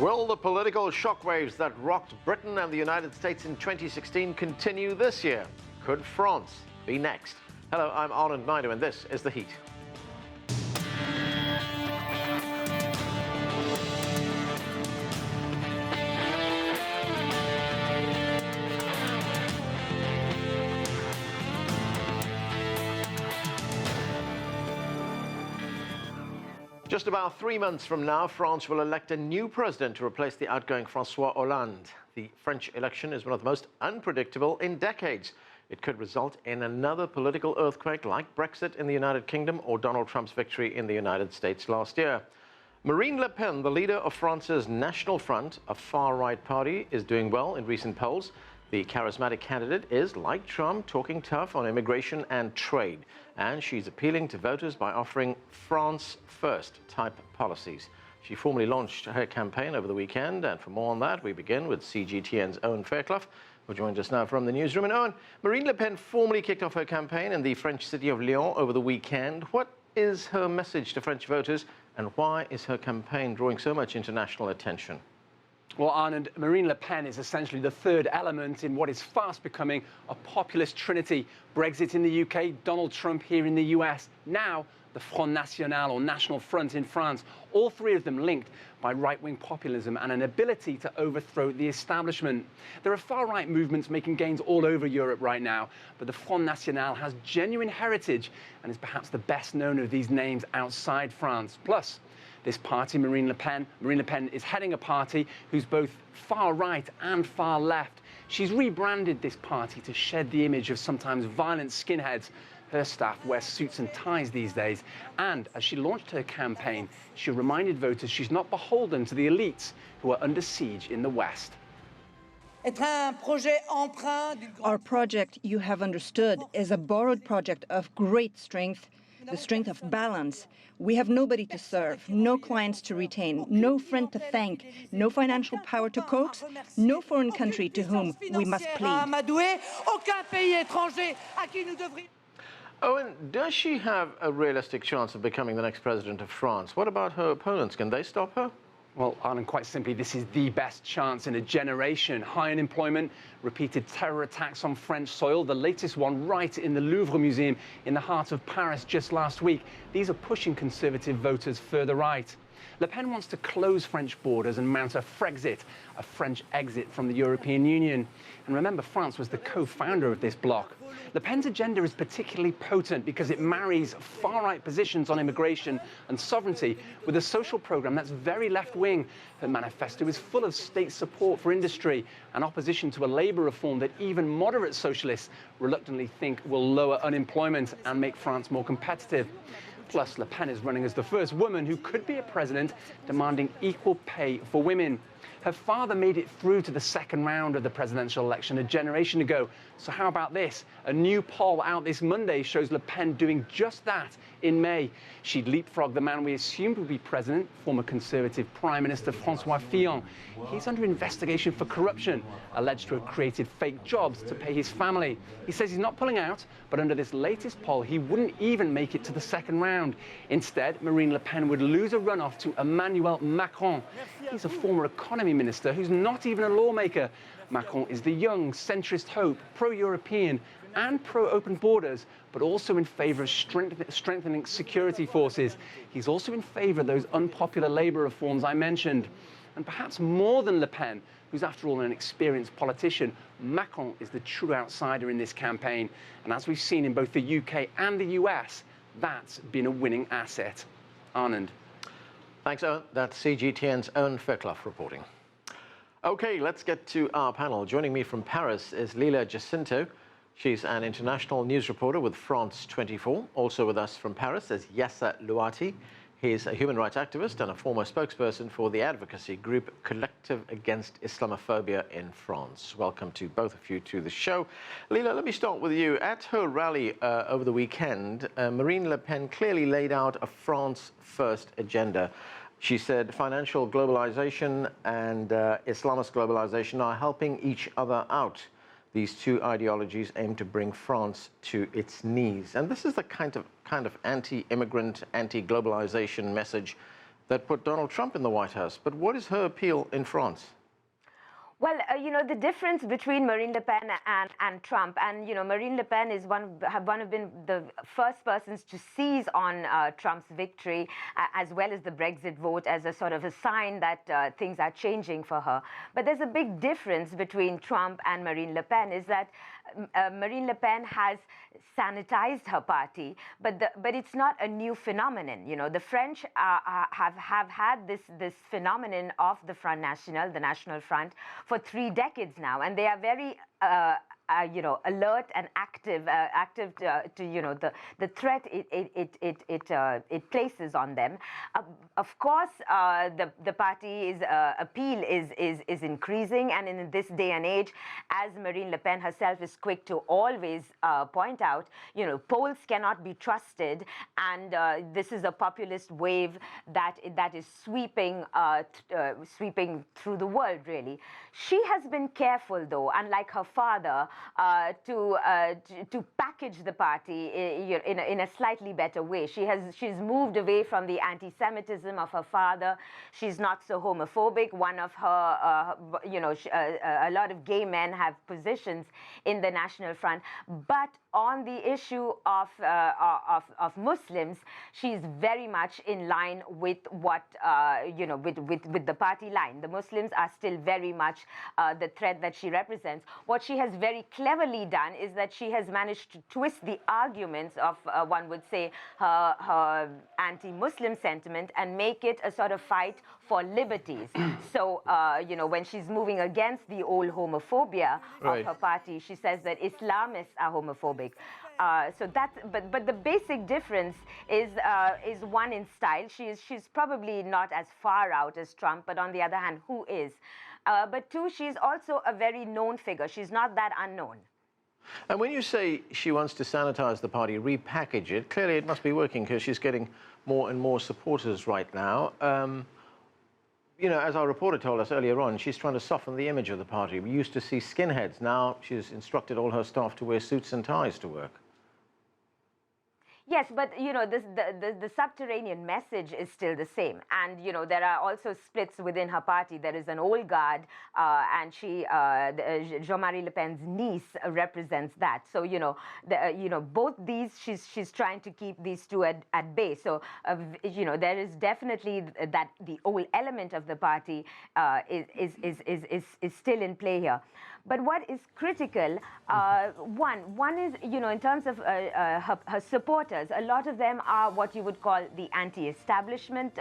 Will the political shockwaves that rocked Britain and the United States in 2016 continue this year? Could France be next? Hello, I'm Owen, and this is The Heat. Just about 3 months from now, France will elect a new president to replace the outgoing Francois Hollande. The French election is one of the most unpredictable in decades. It could result in another political earthquake like Brexit in the United Kingdom or Donald Trump's victory in the United States last year. Marine Le Pen, the leader of France's National Front, a far-right party, is doing well in recent polls. The charismatic candidate is, like Trump, talking tough on immigration and trade. And she's appealing to voters by offering France First type policies. She formally launched her campaign over the weekend. And for more on that, we begin with CGTN's Owen Fairclough, who joins us now from the newsroom. And Owen, Marine Le Pen formally kicked off her campaign in the French city of Lyon over the weekend. What is her message to French voters, and why is her campaign drawing so much international attention? Well, Arnold, Marine Le Pen is essentially the third element in what is fast becoming a populist trinity. Brexit in the UK, Donald Trump here in the US, now the Front National or National Front in France, all three of them linked by right-wing populism and an ability to overthrow the establishment. There are far-right movements making gains all over Europe right now, but the Front National has genuine heritage and is perhaps the best known of these names outside France. Plus, this party, Marine Le Pen is heading a party who's both far right and far left. She's rebranded this party to shed the image of sometimes violent skinheads. Her staff wear suits and ties these days. And as she launched her campaign, she reminded voters she's not beholden to the elites who are under siege in the West. Our project, you have understood, is a borrowed project of great strength, the strength of balance. We have nobody to serve, no clients to retain, no friend to thank, no financial power to coax, no foreign country to whom we must plead. Owen, does she have a realistic chance of becoming the next president of France? What about her opponents? Can they stop her? Well, Arnold, quite simply, this is the best chance in a generation. High unemployment, repeated terror attacks on French soil, the latest one right in the Louvre Museum in the heart of Paris just last week. These are pushing conservative voters further right. Le Pen wants to close French borders and mount a Frexit, a French exit from the European Union. And remember, France was the co-founder of this bloc. Le Pen's agenda is particularly potent because it marries far-right positions on immigration and sovereignty with a social programme that's very left-wing. Her manifesto is full of state support for industry and opposition to a labour reform that even moderate socialists reluctantly think will lower unemployment and make France more competitive. Plus, Le Pen is running as the first woman who could be a president demanding equal pay for women. Her father made it through to the second round of the presidential election a generation ago. So how about this? A new poll out this Monday shows Le Pen doing just that in May. She'd leapfrog the man we assumed would be president, former Conservative Prime Minister François Fillon. He's under investigation for corruption, alleged to have created fake jobs to pay his family. He says he's not pulling out, but under this latest poll, he wouldn't even make it to the second round. Instead, Marine Le Pen would lose a runoff to Emmanuel Macron. He's a former economy minister who's not even a lawmaker. Macron is the young, centrist hope, pro-European and pro-open borders, but also in favour of strengthening security forces. He's also in favour of those unpopular labour reforms I mentioned. And perhaps more than Le Pen, who's after all an experienced politician, Macron is the true outsider in this campaign. And as we've seen in both the UK and the US, that's been a winning asset. Anand. Thanks, Owen. That's CGTN's Owen Fairclough reporting. OK, let's get to our panel. Joining me from Paris is Leela Jacinto. She's an international news reporter with France 24. Also with us from Paris is Yasser Louati. He's a human rights activist and a former spokesperson for the advocacy group Collective Against Islamophobia in France. Welcome to both of you to the show. Leela, let me start with you. At her rally over the weekend, Marine Le Pen clearly laid out a France First agenda. She said financial globalization and Islamist globalization are helping each other out. These two ideologies aim to bring France to its knees. And this is the kind of anti-immigrant, anti-globalization message that put Donald Trump in the White House. But what is her appeal in France? Well, the difference between Marine Le Pen and Trump, and, Marine Le Pen is one of been the first persons to seize on Trump's victory, as well as the Brexit vote, as a sort of a sign that things are changing for her. But there's a big difference between Trump and Marine Le Pen, is that Marine Le Pen has sanitized her party, but it's not a new phenomenon. The French have had this phenomenon of the Front National, the National Front, for 3 decades now, and they are very alert and active to the threat it places on them. Of course, the party's appeal is increasing, and in this day and age, as Marine Le Pen herself is quick to always point out, polls cannot be trusted, and this is a populist wave that is sweeping through the world, really. She has been careful, though, unlike her father, to package the party in a slightly better way. She's moved away from the anti-Semitism of her father. She's not so homophobic. One of her, a lot of gay men have positions in the National Front, but on the issue of Muslims, she's very much in line with what with the party line. The Muslims are still very much the threat that she represents. What she has very cleverly done is that she has managed to twist the arguments of one would say her anti-Muslim sentiment and make it a sort of fight for liberties. So when she's moving against the old homophobia of her party, she says that Islamists are homophobic. But the basic difference is one in style. She's probably not as far out as Trump, but on the other hand, who is? But two, she's also a very known figure. She's not that unknown. And when you say she wants to sanitize the party, repackage it, clearly it must be working, because she's getting more and more supporters right now. As our reporter told us earlier on, she's trying to soften the image of the party. We used to see skinheads. Now she's instructed all her staff to wear suits and ties to work. Yes, but the subterranean message is still the same, and there are also splits within her party. There is an old guard, and Jean-Marie Le Pen's niece represents that. So both these, she's trying to keep these two at bay. So there is definitely that the old element of the party is still in play here. But what is critical, one is, in terms of her supporters, a lot of them are what you would call the anti-establishment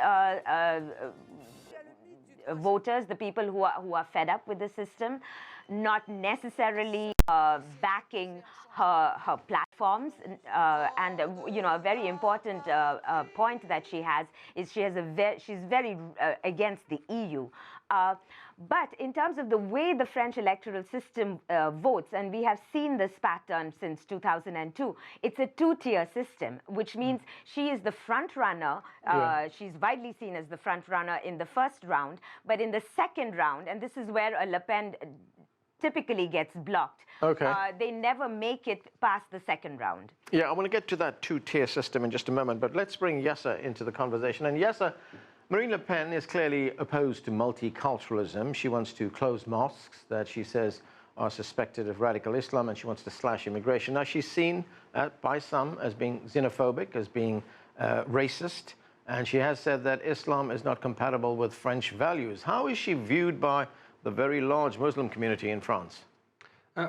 voters, the people who are fed up with the system, not necessarily backing her platforms. And a very important point that she has is she's very against the EU. But in terms of the way the French electoral system votes, and we have seen this pattern since 2002, it's a two-tier system, which means she is the front runner. She's widely seen as the front runner in the first round, but in the second round, and this is where a Le Pen typically gets blocked. They never make it past the second round. Yeah, I want to get to that two-tier system in just a moment, but let's bring Yasser into the conversation. And Yasser, Marine Le Pen is clearly opposed to multiculturalism. She wants to close mosques that she says are suspected of radical Islam, and she wants to slash immigration. Now, she's seen by some as being xenophobic, as being racist, and she has said that Islam is not compatible with French values. How is she viewed by the very large Muslim community in France?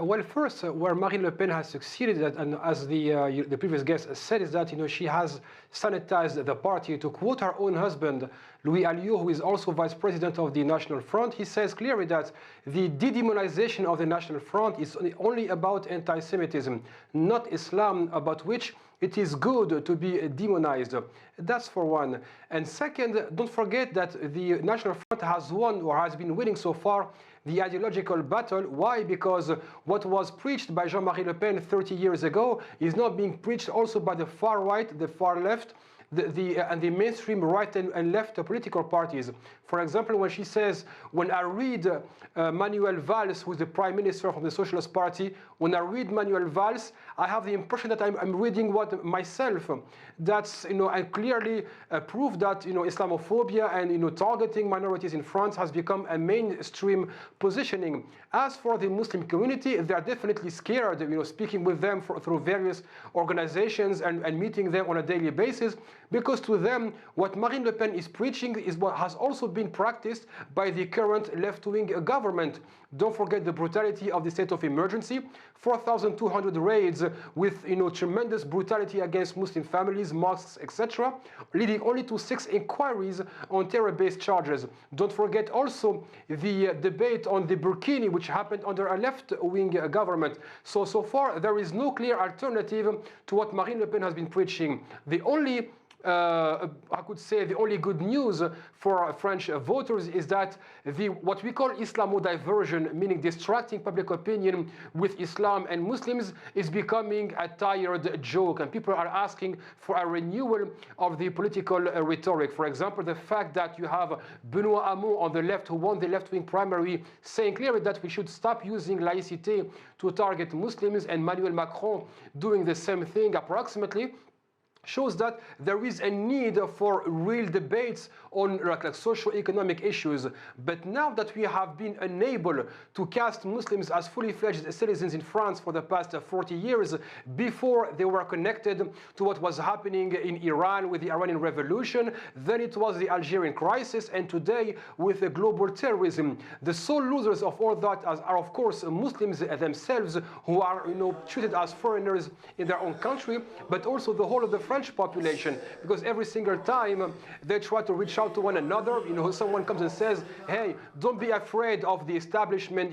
Well, first, where Marine Le Pen has succeeded, and as the previous guest said, is that she has sanitized the party. To quote her own husband, Louis Alliot, who is also vice president of the National Front, he says clearly that the de-demonization of the National Front is only about anti-Semitism, not Islam, about which it is good to be demonized. That's for one. And second, don't forget that the National Front has won, or has been winning so far, the ideological battle. Why? Because what was preached by Jean-Marie Le Pen 30 years ago is now being preached also by the far right, the far left, and the mainstream right and left political parties. For example, when she says, when I read Manuel Valls, who is the prime minister from the Socialist Party, when I read Manuel Valls, I have the impression that I'm reading what myself. That's, and clearly prove that, Islamophobia and, targeting minorities in France has become a mainstream positioning. As for the Muslim community, they're definitely scared, speaking with them through various organizations and meeting them on a daily basis, because to them, what Marine Le Pen is preaching is what has also been practiced by the current left-wing government. Don't forget the brutality of the state of emergency, 4,200 raids with tremendous brutality against Muslim families, mosques, etc., leading only to 6 inquiries on terror-based charges. Don't forget also the debate on the burkini, which happened under a left-wing government. So far, there is no clear alternative to what Marine Le Pen has been preaching. The only I could say the only good news for French voters is that what we call Islamo-diversion, meaning distracting public opinion with Islam and Muslims, is becoming a tired joke, and people are asking for a renewal of the political rhetoric. For example, the fact that you have Benoît Hamon on the left, who won the left-wing primary, saying clearly that we should stop using laïcité to target Muslims, and Emmanuel Macron doing the same thing approximately, shows that there is a need for real debates on like socio-economic issues. But now that we have been unable to cast Muslims as fully fledged citizens in France for the past 40 years, before they were connected to what was happening in Iran with the Iranian Revolution, then it was the Algerian crisis, and today with the global terrorism. The sole losers of all that are of course Muslims themselves, who are treated as foreigners in their own country, but also the whole of the French population, because every single time they try to reach out to one another, someone comes and says, hey, don't be afraid of the establishment,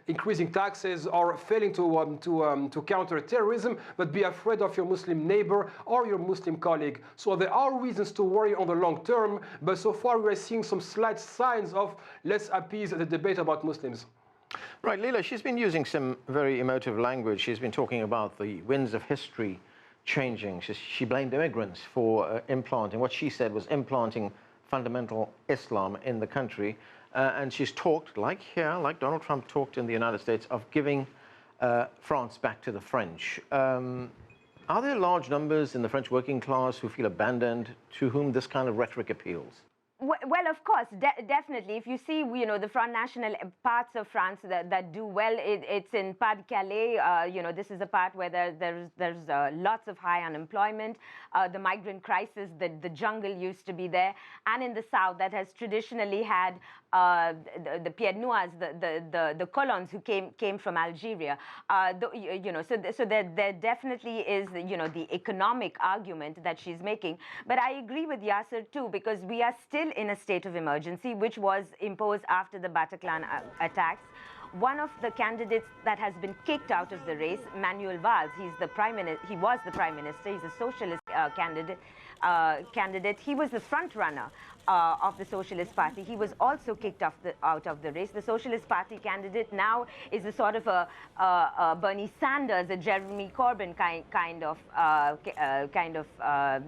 increasing taxes or failing to counter terrorism, but be afraid of your Muslim neighbor or your Muslim colleague. So there are reasons to worry on the long term, but so far we are seeing some slight signs of let's appease the debate about Muslims. Right, Leela, she's been using some very emotive language. She's been talking about the winds of history changing. She blamed immigrants for implanting, what she said was implanting fundamental Islam in the country. And she's talked, like Donald Trump talked in the United States, of giving France back to the French. Are there large numbers in the French working class who feel abandoned, to whom this kind of rhetoric appeals? Well, of course, definitely. If you see, the Front National parts of France that do well, it's in Pas-de-Calais. This is a part where there's lots of high unemployment. The migrant crisis, the jungle used to be there, and in the south that has traditionally had the Pieds Noirs, the colons who came from Algeria. So there definitely is the economic argument that she's making. But I agree with Yasser too, because we are still in a state of emergency, which was imposed after the Bataclan attacks. One of the candidates that has been kicked out of the race, Manuel Valls, he was the prime minister, he's a socialist candidate. He was the front runner of the Socialist Party. He was also kicked out of the race. The Socialist Party candidate now is a sort of a Bernie Sanders, a Jeremy Corbyn kind of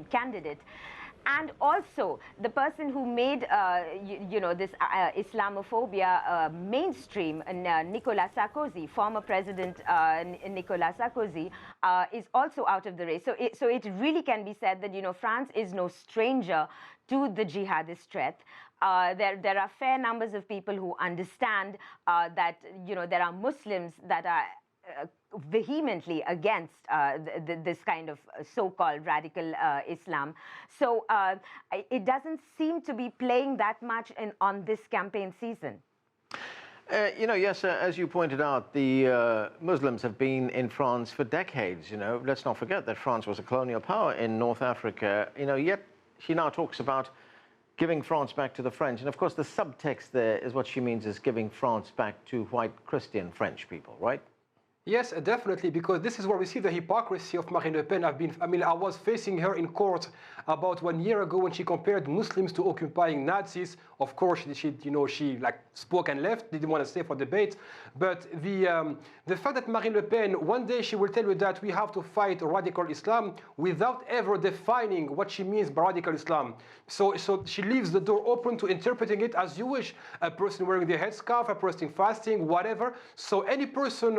candidate. And also, the person who made, this Islamophobia mainstream, Nicolas Sarkozy, former President Nicolas Sarkozy, is also out of the race. So it really can be said that, France is no stranger to the jihadist threat. There are fair numbers of people who understand that, there are Muslims that are vehemently against this kind of so-called radical Islam. So it doesn't seem to be playing that much on this campaign season. Yes, as you pointed out, the Muslims have been in France for decades. Let's not forget that France was a colonial power in North Africa. Yet she now talks about giving France back to the French. And of course, the subtext there is what she means is giving France back to white Christian French people, right? Yes, definitely, because this is where we see the hypocrisy of Marine Le Pen. I was facing her in court about 1 year ago when she compared Muslims to occupying Nazis. Of course, she like spoke and left, didn't want to stay for debate. But the fact that Marine Le Pen, one day she will tell you that we have to fight radical Islam without ever defining what she means by radical Islam. So she leaves the door open to interpreting it as you wish. A person wearing the headscarf, a person fasting, whatever. So any person,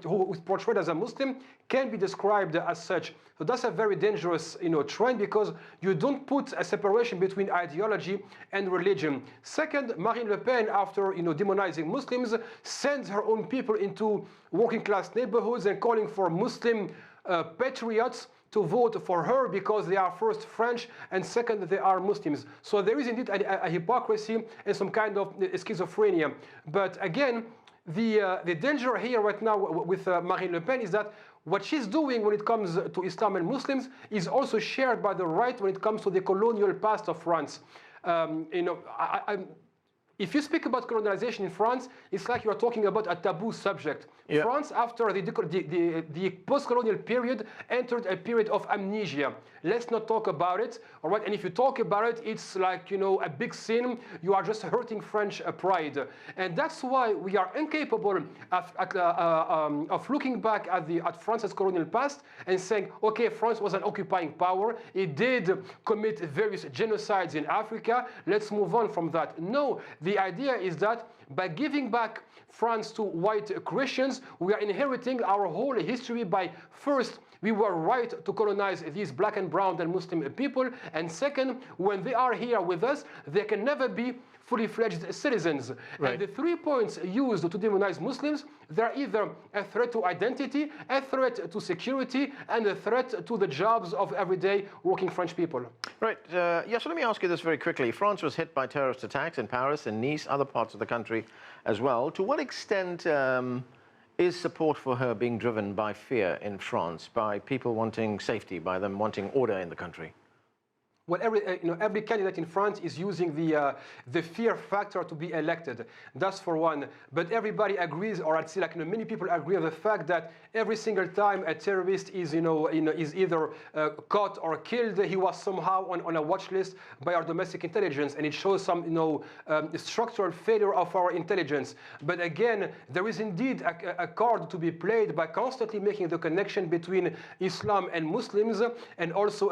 who is portrayed as a Muslim can be described as such. So that's a very dangerous, trend, because you don't put a separation between ideology and religion. Second, Marine Le Pen, after demonizing Muslims, sends her own people into working class neighborhoods and calling for Muslim patriots to vote for her because they are first French and second they are Muslims. So there is indeed a hypocrisy and some kind of schizophrenia. But again, the danger here right now with Marine Le Pen is that what she's doing when it comes to Islam and Muslims is also shared by the right when it comes to the colonial past of France. If you speak about colonization in France, it's like you are talking about a taboo subject. Yeah. France, after the post-colonial period, entered a period of amnesia. Let's not talk about it, all right? And if you talk about it, it's like, a big sin. You are just hurting French pride. And that's why we are incapable of looking back at France's colonial past and saying, okay, France was an occupying power. It did commit various genocides in Africa. Let's move on from that. No, the idea is that by giving back France to white Christians, we are inheriting our whole history by first, we were right to colonize these black and brown and Muslim people, and second, when they are here with us, they can never be fully fledged citizens. Right. And the 3 points used to demonize Muslims, they're either a threat to identity, a threat to security, and a threat to the jobs of everyday working French people. Right. Yes, so let me ask you this very quickly. France was hit by terrorist attacks in Paris and Nice, other parts of the country as well. To what extent is support for her being driven by fear in France, by people wanting safety, by them wanting order in the country? Well, every candidate in France is using the fear factor to be elected. That's for one. But everybody agrees, or I'd say many people agree on the fact that every single time a terrorist is is either caught or killed, he was somehow on a watch list by our domestic intelligence, and it shows some structural failure of our intelligence. But again, there is indeed a card to be played by constantly making the connection between Islam and Muslims, and also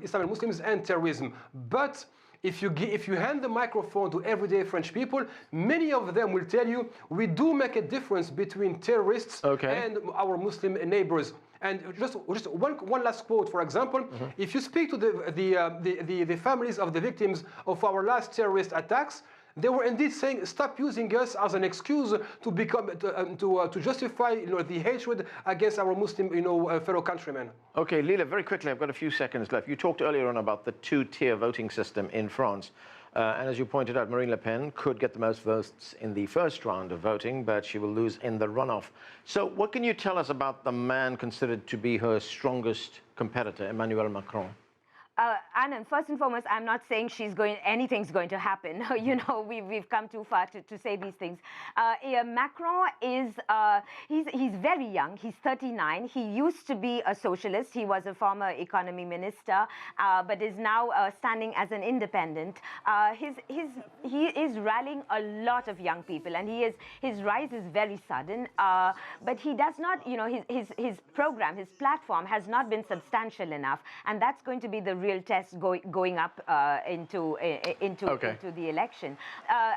Islam and Muslims and terrorism. But if you hand the microphone to everyday French people, many of them will tell you we do make a difference between terrorists and our Muslim neighbors. And just one last quote, for example, if you speak to the families of the victims of our last terrorist attacks, they were indeed saying, stop using us as an excuse to justify the hatred against our Muslim fellow countrymen. Okay, Leela, very quickly, I've got a few seconds left. You talked earlier on about the two-tier voting system in France. And as you pointed out, Marine Le Pen could get the most votes in the first round of voting, but she will lose in the runoff. So what can you tell us about the man considered to be her strongest competitor, Emmanuel Macron? Anand, first and foremost, I'm not saying anything's going to happen. We've come too far to say these things. Macron is, he's very young. He's 39. He used to be a socialist. He was a former economy minister, but is now standing as an independent. He is rallying a lot of young people, and his rise is very sudden. But he does not, his program, his platform has not been substantial enough, and that's going to be the real test going up into the election.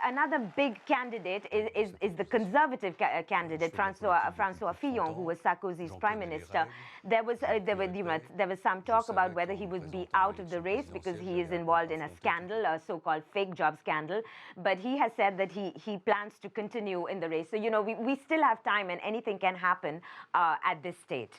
Another big candidate is the conservative candidate, Francois Fillon, who was Sarkozy's prime minister. There was some talk about whether he would be out of the race because he is involved in a scandal, a so-called fake job scandal. But he has said that he plans to continue in the race. So we still have time, and anything can happen at this stage.